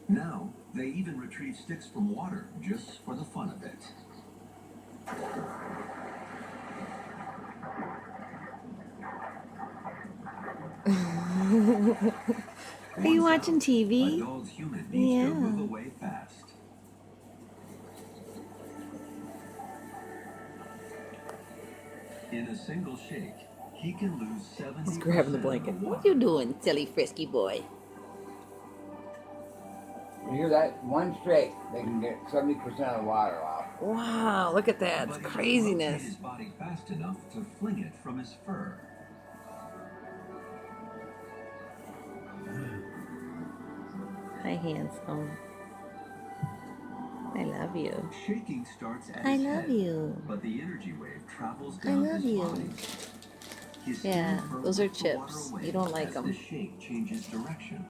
Now, they even retrieve sticks from water just for the fun of it. Are you watching TV? A dog's human needs to move away fast. In a single shake, he can lose 70%. He's grabbing the blanket. What you doing, silly frisky boy? You hear that? One shake, they can get 70% of the water off. Wow, look at that. It's But he can craziness. rotate his body fast enough to fling it from his fur. Hi, handsome. I love you. Shaking starts at I his love head, you. but the energy wave travels I down love his you. body. His Yeah, skin those are furrows the water chips. away You don't like as them. the shake changes direction.